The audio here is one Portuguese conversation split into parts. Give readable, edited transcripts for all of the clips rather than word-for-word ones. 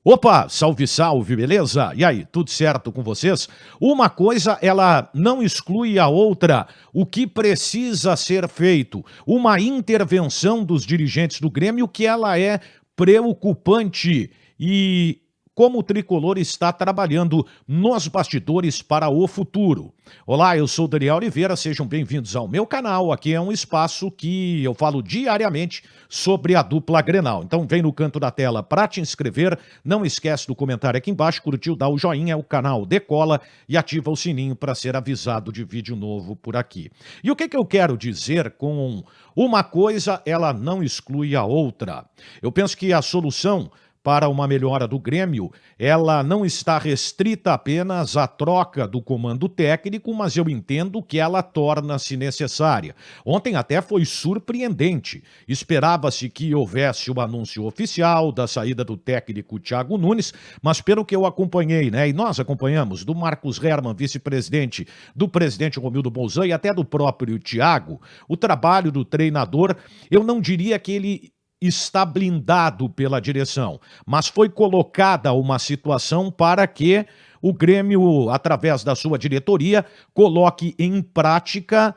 Opa, salve, salve, beleza? E aí, tudo certo com vocês? Uma coisa, ela não exclui a outra. O que precisa ser feito? Uma intervenção dos dirigentes do Grêmio que ela é preocupante. E como o Tricolor está trabalhando nos bastidores para o futuro. Olá, eu sou Daniel Oliveira, sejam bem-vindos ao meu canal. Aqui é um espaço que eu falo diariamente sobre a dupla Grenal. Então vem no canto da tela para te inscrever, não esquece do comentário aqui embaixo, curtiu, dá o joinha, o canal decola e ativa o sininho para ser avisado de vídeo novo por aqui. E o que eu quero dizer com uma coisa, ela não exclui a outra. Eu penso que a solução para uma melhora do Grêmio, ela não está restrita apenas à troca do comando técnico, mas eu entendo que ela torna-se necessária. Ontem até foi surpreendente. Esperava-se que houvesse o anúncio oficial da saída do técnico Thiago Nunes, mas pelo que eu acompanhei, né, e nós acompanhamos, do Marcos Herman, vice-presidente, do presidente Romildo Bolzan e até do próprio Thiago, o trabalho do treinador, eu não diria que ele está blindado pela direção, mas foi colocada uma situação para que o Grêmio, através da sua diretoria, coloque em prática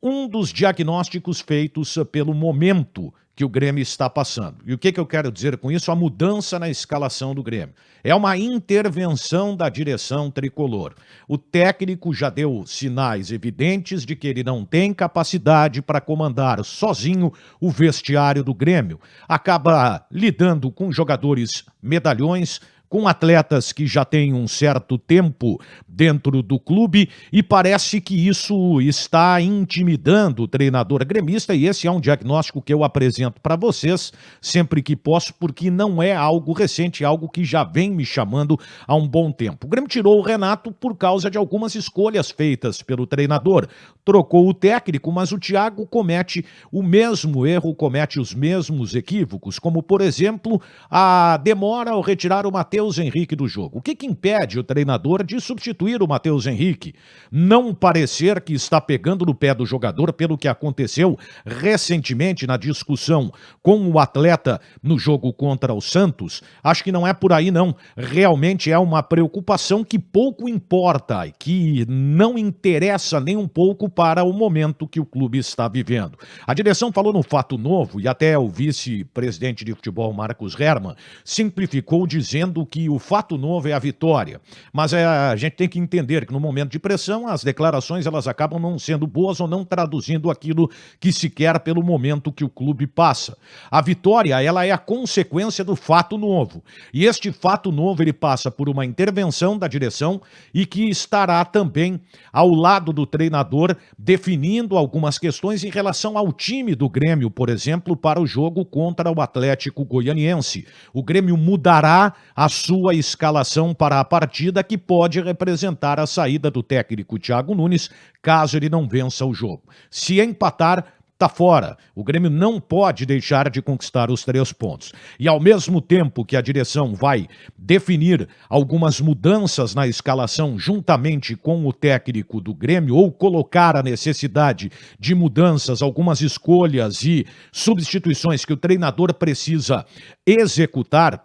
um dos diagnósticos feitos pelo momento que o Grêmio está passando. E o que eu quero dizer com isso? A mudança na escalação do Grêmio. É uma intervenção da direção tricolor. O técnico já deu sinais evidentes de que ele não tem capacidade para comandar sozinho o vestiário do Grêmio. Acaba lidando com jogadores medalhões, com atletas que já têm um certo tempo dentro do clube e parece que isso está intimidando o treinador gremista e esse é um diagnóstico que eu apresento para vocês sempre que posso porque não é algo recente, é algo que já vem me chamando há um bom tempo. O Grêmio tirou o Renato por causa de algumas escolhas feitas pelo treinador, trocou o técnico, mas o Thiago comete o mesmo erro, comete os mesmos equívocos, como por exemplo a demora ao retirar o Matheus Henrique do jogo. O que impede o treinador de substituir o Matheus Henrique? Não parecer que está pegando no pé do jogador pelo que aconteceu recentemente na discussão com o atleta no jogo contra o Santos? Acho que não é por aí não. Realmente é uma preocupação que pouco importa, que não interessa nem um pouco para o momento que o clube está vivendo. A direção falou no fato novo e até o vice-presidente de futebol Marcos Herman simplificou dizendo que o fato novo é a vitória, mas a gente tem que entender que no momento de pressão as declarações elas acabam não sendo boas ou não traduzindo aquilo que se quer pelo momento que o clube passa. A vitória ela é a consequência do fato novo e este fato novo ele passa por uma intervenção da direção e que estará também ao lado do treinador definindo algumas questões em relação ao time do Grêmio, por exemplo, para o jogo contra o Atlético Goianiense. O Grêmio mudará a sua escalação para a partida que pode representar a saída do técnico Thiago Nunes caso ele não vença o jogo. Se empatar, tá fora. O Grêmio não pode deixar de conquistar os 3 pontos. E ao mesmo tempo que a direção vai definir algumas mudanças na escalação juntamente com o técnico do Grêmio ou colocar a necessidade de mudanças, algumas escolhas e substituições que o treinador precisa executar,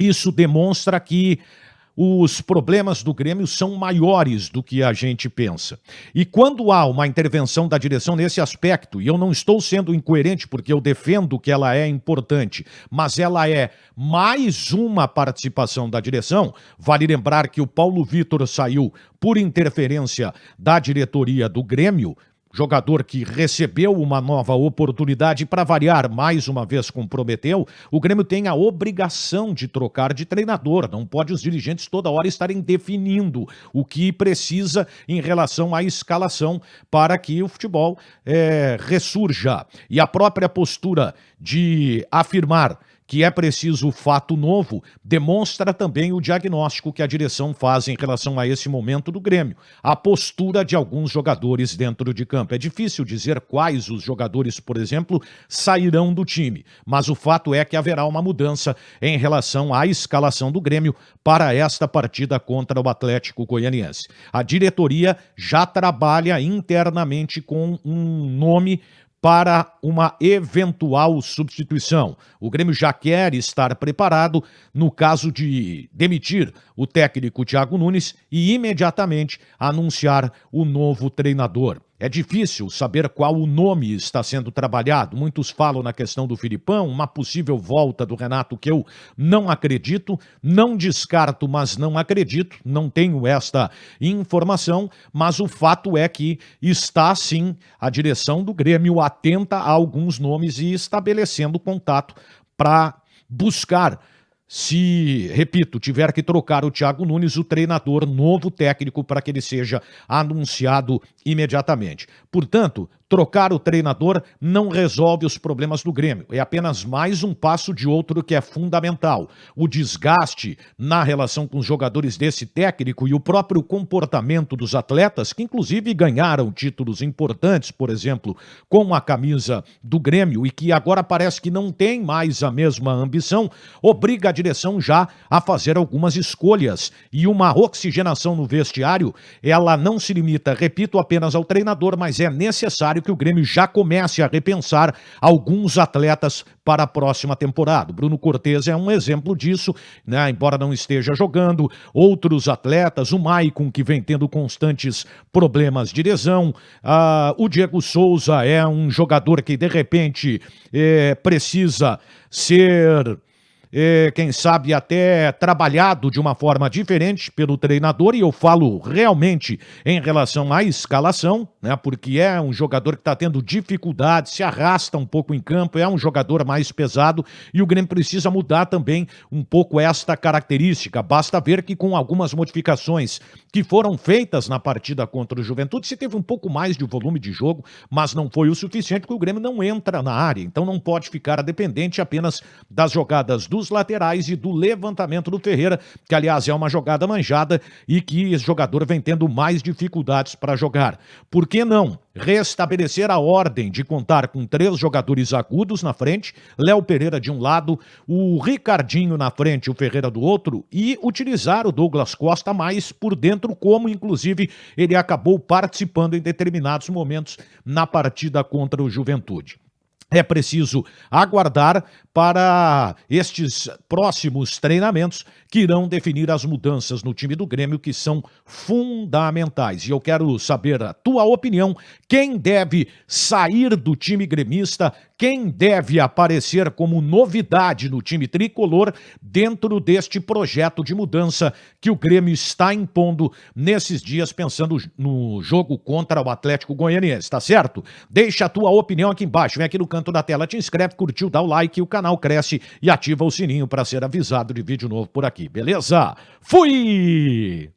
isso demonstra que os problemas do Grêmio são maiores do que a gente pensa. E quando há uma intervenção da direção nesse aspecto, e eu não estou sendo incoerente porque eu defendo que ela é importante, mas ela é mais uma participação da direção, vale lembrar que o Paulo Vitor saiu por interferência da diretoria do Grêmio, jogador que recebeu uma nova oportunidade para variar, mais uma vez comprometeu, o Grêmio tem a obrigação de trocar de treinador. Não pode os dirigentes toda hora estarem definindo o que precisa em relação à escalação para que o futebol ressurja. E a própria postura de afirmar que é preciso fato novo, demonstra também o diagnóstico que a direção faz em relação a esse momento do Grêmio. A postura de alguns jogadores dentro de campo. É difícil dizer quais os jogadores, por exemplo, sairão do time, mas o fato é que haverá uma mudança em relação à escalação do Grêmio para esta partida contra o Atlético Goianiense. A diretoria já trabalha internamente com um nome para uma eventual substituição. O Grêmio já quer estar preparado no caso de demitir o técnico Thiago Nunes e imediatamente anunciar o novo treinador. É difícil saber qual o nome está sendo trabalhado. Muitos falam na questão do Filipão, uma possível volta do Renato, que eu não acredito, não descarto, mas não acredito, não tenho esta informação, mas o fato é que está sim a direção do Grêmio atenta a alguns nomes e estabelecendo contato para buscar. Se, repito, tiver que trocar o Thiago Nunes, o treinador, novo técnico, para que ele seja anunciado imediatamente. Portanto, trocar o treinador não resolve os problemas do Grêmio. É apenas mais um passo de outro que é fundamental. O desgaste na relação com os jogadores desse técnico e o próprio comportamento dos atletas, que inclusive ganharam títulos importantes, por exemplo, com a camisa do Grêmio e que agora parece que não tem mais a mesma ambição, obriga a direção já a fazer algumas escolhas. E uma oxigenação no vestiário, ela não se limita, repito, apenas ao treinador, mas é necessário que o Grêmio já comece a repensar alguns atletas para a próxima temporada. Bruno Cortez é um exemplo disso, né? Embora não esteja jogando. Outros atletas, o Maicon, que vem tendo constantes problemas de lesão. O Diego Souza é um jogador que, de repente, precisa ser... quem sabe até trabalhado de uma forma diferente pelo treinador, e eu falo realmente em relação à escalação, né, porque é um jogador que está tendo dificuldade, se arrasta um pouco em campo, é um jogador mais pesado e o Grêmio precisa mudar também um pouco esta característica. Basta ver que com algumas modificações que foram feitas na partida contra o Juventude, se teve um pouco mais de volume de jogo, mas não foi o suficiente porque o Grêmio não entra na área, então não pode ficar dependente apenas das jogadas dos laterais e do levantamento do Ferreira, que aliás é uma jogada manjada e que esse jogador vem tendo mais dificuldades para jogar. Por que não restabelecer a ordem de contar com 3 jogadores agudos na frente, Léo Pereira de um lado, o Ricardinho na frente, o Ferreira do outro, e utilizar o Douglas Costa mais por dentro, como inclusive ele acabou participando em determinados momentos na partida contra o Juventude. É preciso aguardar para estes próximos treinamentos que irão definir as mudanças no time do Grêmio, que são fundamentais. E eu quero saber a tua opinião. Quem deve sair do time gremista? Quem deve aparecer como novidade no time tricolor dentro deste projeto de mudança que o Grêmio está impondo nesses dias, pensando no jogo contra o Atlético Goianiense, tá certo? Deixa a tua opinião aqui embaixo. Vem aqui no canto da tela, te inscreve, curtiu, dá o like, o canal cresce e ativa o sininho para ser avisado de vídeo novo por aqui, beleza? Fui!